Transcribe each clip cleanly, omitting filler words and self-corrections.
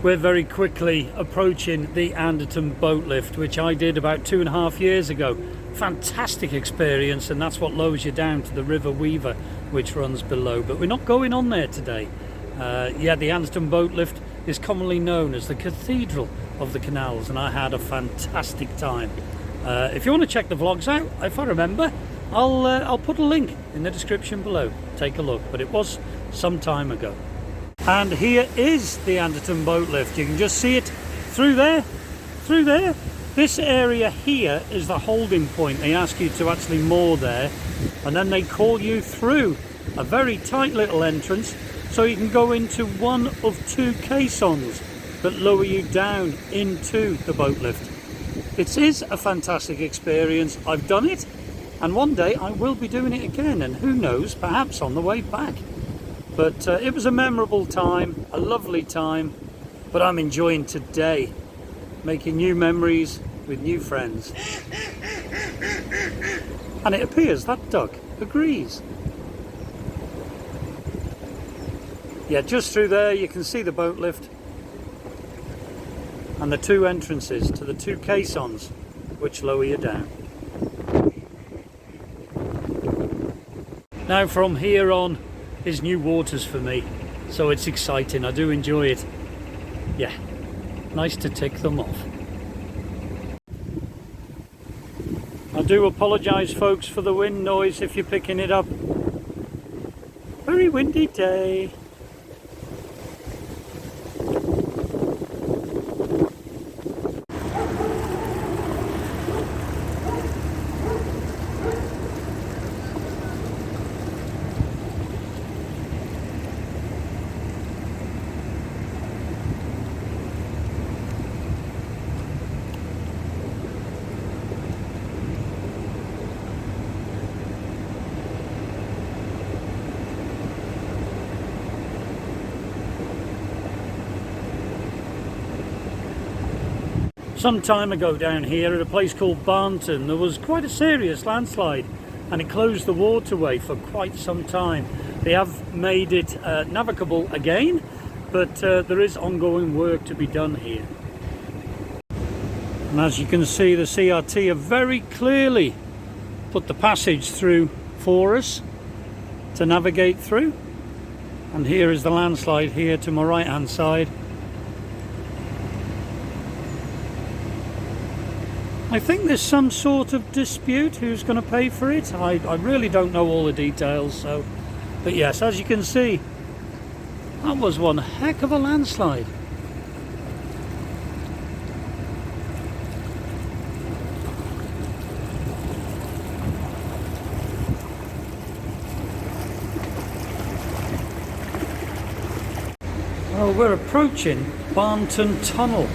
We're very quickly approaching the Anderton boat lift, which I did about 2.5 years ago. Fantastic experience, and that's what lowers you down to the River Weaver, which runs below. But we're not going on there today. Yeah, the Anderton boat lift is commonly known as the Cathedral of the Canals, and I had a fantastic time. If you want to check the vlogs out, if I remember, I'll put a link in the description below. Take a look, but it was some time ago. And here is the Anderton boat lift. You can just see it through there, through there. This area here is the holding point. They ask you to actually moor there, and then they call you through a very tight little entrance, so you can go into one of 2 caissons that lower you down into the boat lift. It is a fantastic experience. I've done it, and one day I will be doing it again, and who knows, perhaps on the way back. But it was a memorable time, a lovely time, but I'm enjoying today, making new memories with new friends. And it appears that duck agrees. Yeah, just through there you can see the boat lift and the 2 entrances to the 2 caissons which lower you down. Now from here on is new waters for me, so it's exciting. I do enjoy it. Yeah, nice to tick them off. I do apologise folks for the wind noise if you're picking it up. Very windy day. Some time ago down here at a place called Barnton, there was quite a serious landslide, and it closed the waterway for quite some time. They have made it navigable again, but there is ongoing work to be done here. And as you can see, the CRT have very clearly put the passage through for us to navigate through. And here is the landslide here to my right hand side. I think there's some sort of dispute who's going to pay for it. I really don't know all the details, so, but yes, as you can see, that was one heck of a landslide. Well, we're approaching Barnton Tunnel,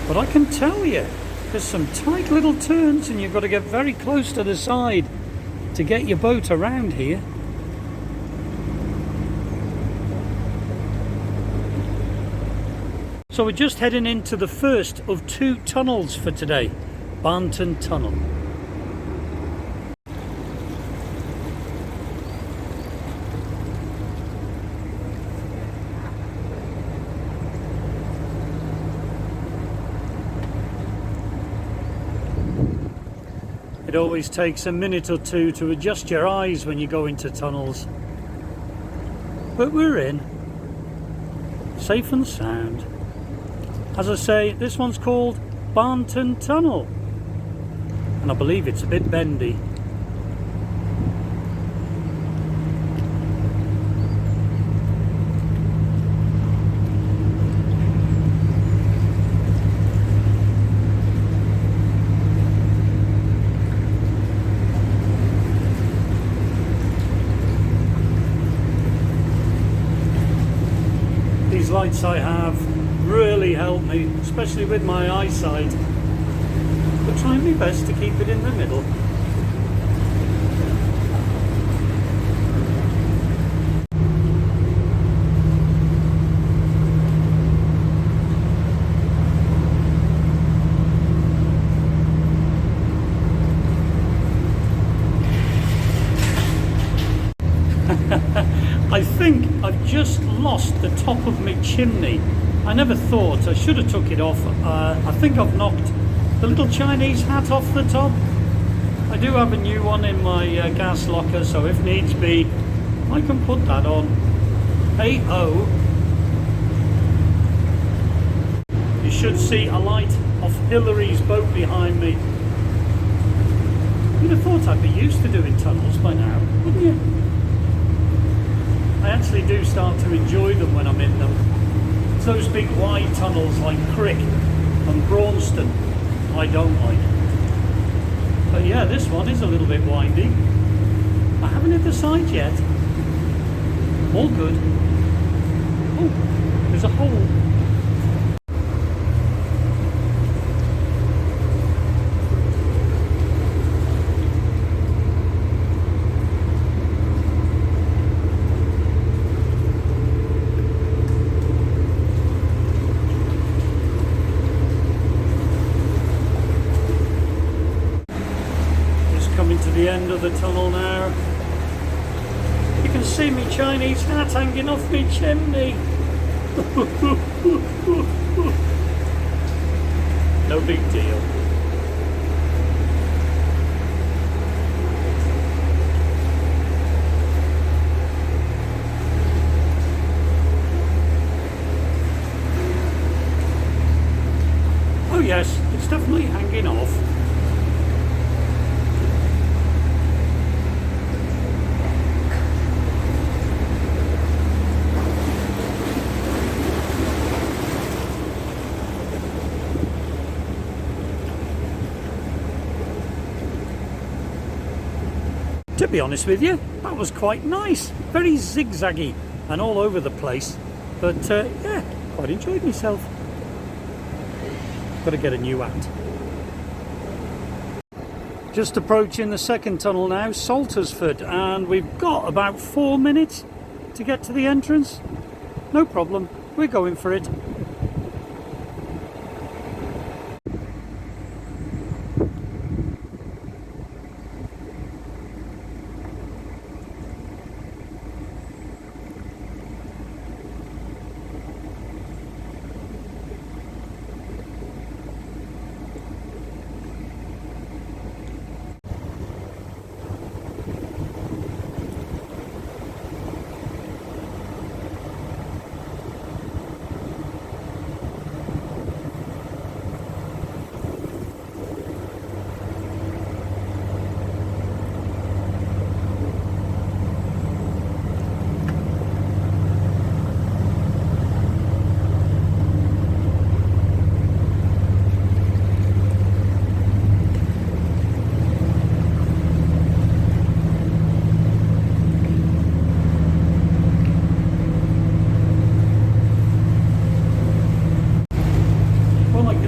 but I can tell you, there's some tight little turns and you've got to get very close to the side to get your boat around here. So we're just heading into the first of 2 tunnels for today, Barnton Tunnel. It always takes a minute or 2 to adjust your eyes when you go into tunnels. But we're in. Safe and sound. As I say, this one's called Barnton Tunnel. And I believe it's a bit bendy. These lights I have really help me, especially with my eyesight, but trying my best to keep it in the middle. I think I've just lost the top of my chimney. I never thought, I should have took it off. I think I've knocked the little Chinese hat off the top. I do have a new one in my gas locker, so if needs be, I can put that on. Hey ho! You should see a light of Hillary's boat behind me. You'd have thought I'd be used to doing tunnels by now, wouldn't you? I actually do start to enjoy them when I'm in them. It's those big wide tunnels like Crick and Braunston I don't like. But yeah, this one is a little bit windy. I haven't hit the side yet. All good. Oh, there's a hole. Coming to the end of the tunnel now. You can see me Chinese hat hanging off me chimney. No big deal. Oh yes, it's definitely hanging off. To be honest with you, that was quite nice. Very zigzaggy and all over the place. But yeah, quite enjoyed myself. Got to get a new hat. Just approaching the second tunnel now, Saltersford, and we've got about 4 minutes to get to the entrance. No problem, we're going for it.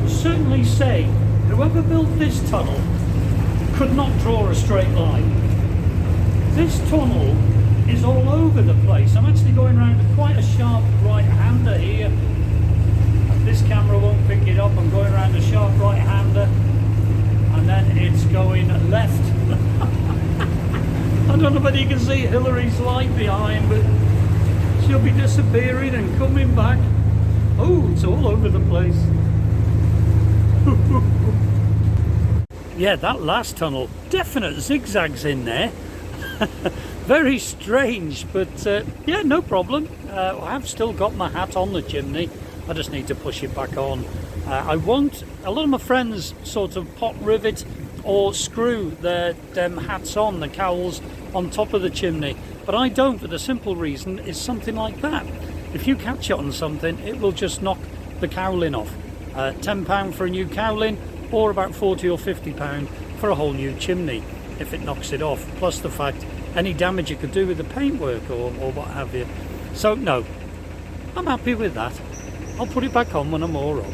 Certainly say whoever built this tunnel could not draw a straight line. This tunnel is all over the place. I'm actually going around quite a sharp right-hander here. This camera won't pick it up. I'm going around a sharp right-hander and then it's going left. I don't know whether you can see Hillary's light behind, but she'll be disappearing and coming back. Oh, it's all over the place. Yeah, that last tunnel, definite zigzags in there. Very strange, but yeah, no problem. I've still got my hat on the chimney. I just need to push it back on. I won't, a lot of my friends sort of pot rivet or screw their hats on, the cowls on top of the chimney, but I don't, for the simple reason is something like that. If you catch it on something, it will just knock the cowling off. £10 for a new cowling, or about £40 or £50 for a whole new chimney if it knocks it off, plus the fact any damage it could do with the paintwork or what have you. So no, I'm happy with that. I'll put it back on when I'm all up.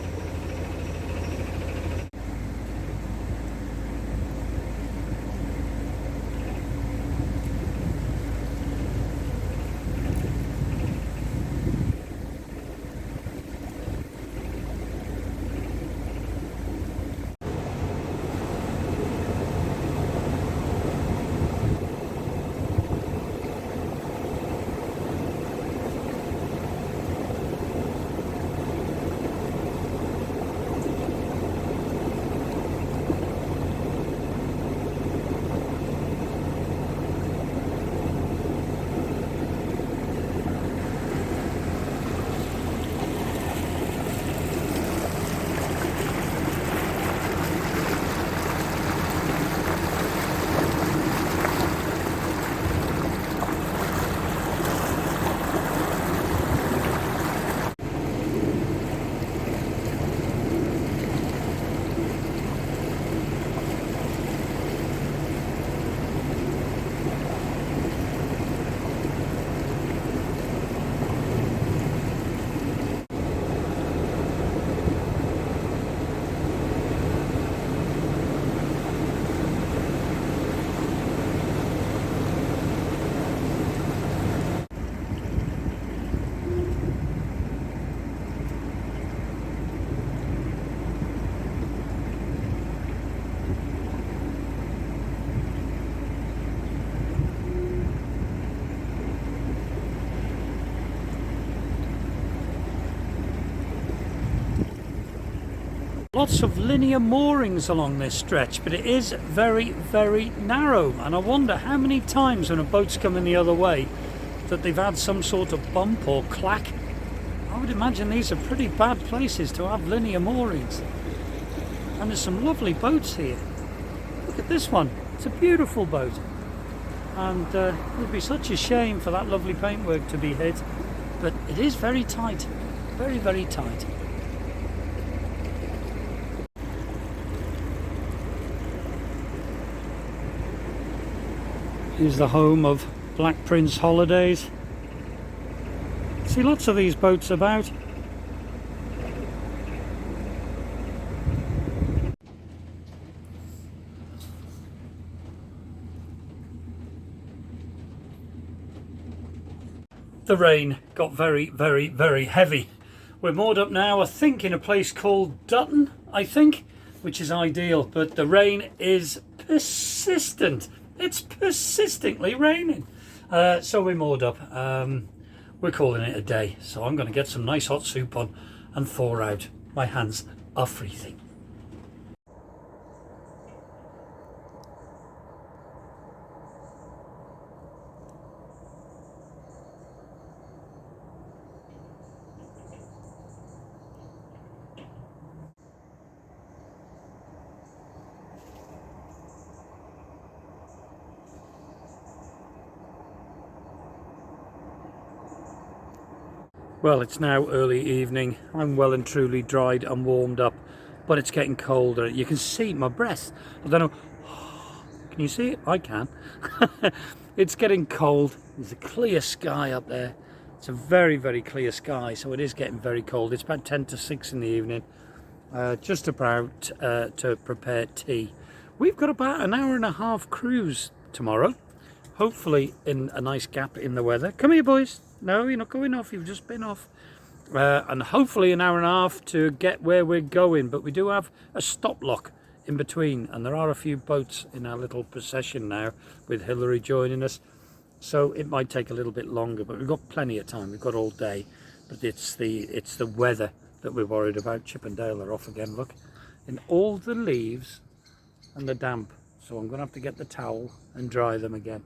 lots of linear moorings along this stretch, but it is very, very narrow, and I wonder how many times when a boat's coming the other way that they've had some sort of bump or clack. I would imagine these are pretty bad places to have linear moorings. And there's some lovely boats here. Look at this one, it's a beautiful boat. And it would be such a shame for that lovely paintwork to be hit, but it is very tight, very, very tight. Here's the home of Black Prince Holidays. See lots of these boats about. The rain got very, very, very heavy. We're moored up now, I think, in a place called Dutton, I think, which is ideal, but the rain is persistent. It's persistently raining. So we're moored up. We're calling it a day. So I'm going to get some nice hot soup on and thaw out. My hands are freezing. Well, it's now early evening. I'm well and truly dried and warmed up, but it's getting colder. You can see my breath. I don't know. Can you see it? I can. It's getting cold. There's a clear sky up there. It's a very, very clear sky, so it is getting very cold. It's about 10 to 6 in the evening. Just about to prepare tea. We've got about an hour and a half cruise tomorrow. Hopefully in a nice gap in the weather. Come here, boys. No, you're not going off, you've just been off. And hopefully an hour and a half to get where we're going, but we do have a stop lock in between, and there are a few boats in our little procession now with Hillary joining us, so it might take a little bit longer, but we've got plenty of time. We've got all day, but it's the weather that we're worried about. Chip and Dale are off again, look, in all the leaves and the damp, so I'm gonna have to get the towel and dry them again.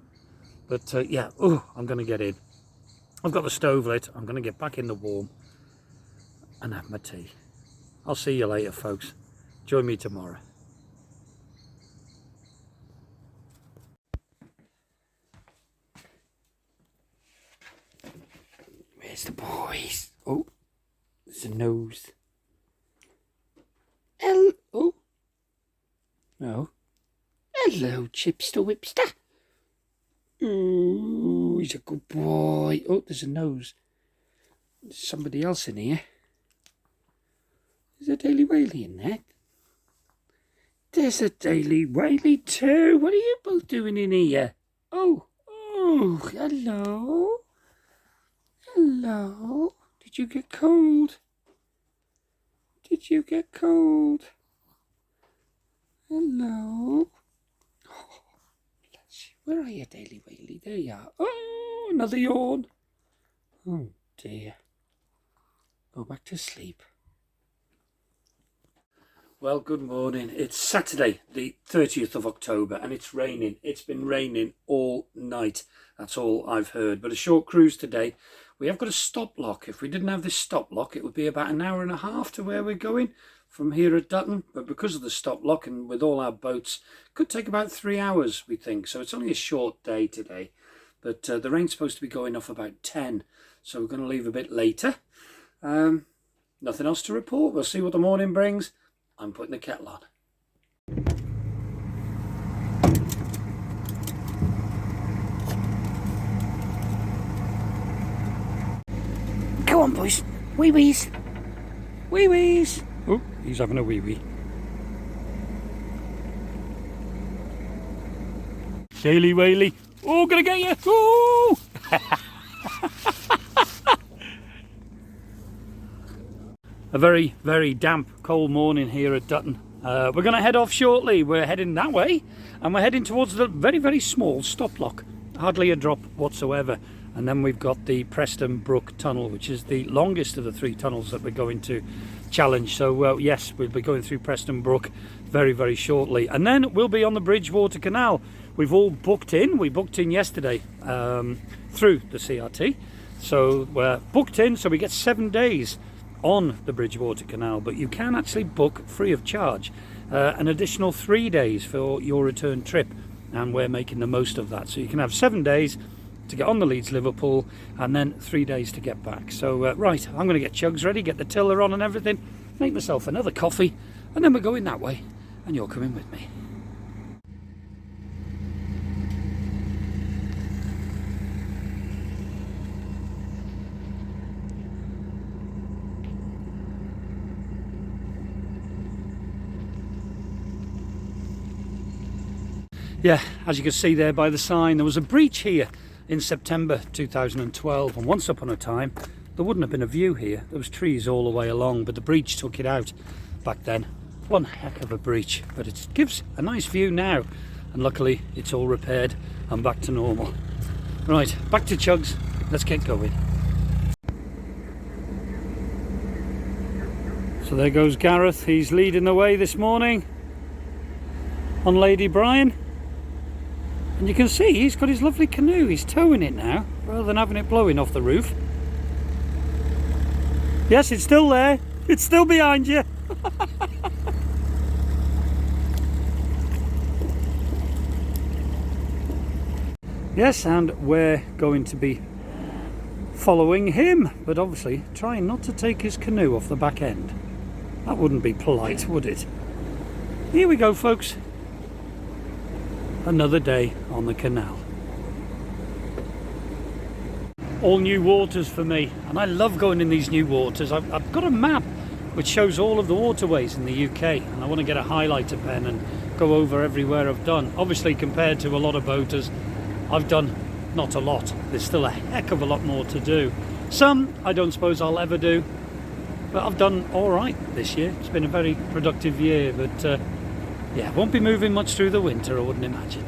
But yeah, I'm gonna get in. I've got the stove lit. I'm going to get back in the warm and have my tea. I'll see you later, folks. Join me tomorrow. Where's the boys? Oh, there's a nose. Oh, no. Hello, Chipster Whipster. Ooh, he's a good boy. Oh, there's a nose. There's somebody else in here. There's a Daily Whaley in there. There's a Daily Whaley too. What are you both doing in here? Oh, hello. Hello. Did you get cold? Did you get cold? Hello. Where are you, Daily Whaley? There you are. Oh, another yawn. Oh, dear. Go back to sleep. Well, good morning. It's Saturday, the 30th of October, and it's raining. It's been raining all night. That's all I've heard. But a short cruise today. We have got a stop lock. If we didn't have this stop lock, it would be about an hour and a half to where we're going from here at Dutton, but because of the stop lock and with all our boats, it could take about 3 hours, we think. So it's only a short day today, but the rain's supposed to be going off about 10, so we're going to leave a bit later. Nothing else to report. We'll see what the morning brings. I'm putting the kettle on. Come on, boys. Wee-wees. Wee-wees. Oh, he's having a wee-wee. Daily Whaley. Oh, gonna get you. Oh! A very, very damp, cold morning here at Dutton. We're going to head off shortly. We're heading that way, and we're heading towards the very, very small stop lock. Hardly a drop whatsoever. And then we've got the Preston Brook Tunnel, which is the longest of the 3 tunnels that we're going to challenge. So yes, we'll be going through Preston Brook very, very shortly. And then we'll be on the Bridgewater Canal. We've all booked in. We booked in yesterday through the CRT. So we're booked in, so we get 7 days on the Bridgewater Canal. But you can actually book free of charge an additional 3 days for your return trip. And we're making the most of that. So you can have 7 days to get on the Leeds-Liverpool, and then 3 days to get back. So right, I'm going to get Chugs ready, get the tiller on and everything, make myself another coffee, and then we're going that way, and you're coming with me. Yeah, as you can see there by the sign, there was a breach here in September 2012, and once upon a time there wouldn't have been a view here. There was trees all the way along, but the breach took it out back then. One heck of a breach, but it gives a nice view now, and luckily it's all repaired and back to normal. Right, back to Chugs, let's get going. So there goes Gareth, he's leading the way this morning on Lady Brian. And you can see he's got his lovely canoe, he's towing it now, rather than having it blowing off the roof. Yes, it's still there, it's still behind you. Yes, and we're going to be following him, but obviously trying not to take his canoe off the back end. That wouldn't be polite, would it? Here we go, folks. Another day on the canal. All new waters for me, and I love going in these new waters. I've got a map which shows all of the waterways in the UK, and I want to get a highlighter pen and go over everywhere I've done. Obviously, compared to a lot of boaters, I've done not a lot. There's still a heck of a lot more to do. Some I don't suppose I'll ever do, but I've done all right this year. It's been a very productive year, but yeah, won't be moving much through the winter, I wouldn't imagine.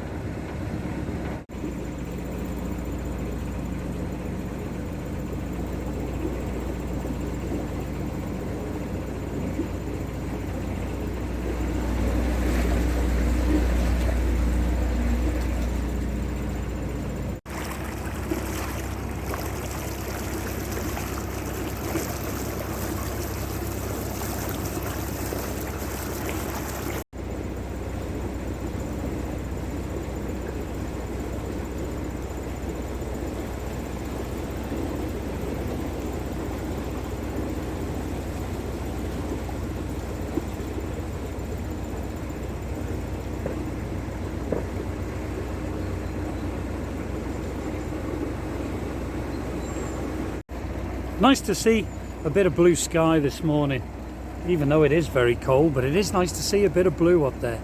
Nice to see a bit of blue sky this morning, even though it is very cold, but it is nice to see a bit of blue up there.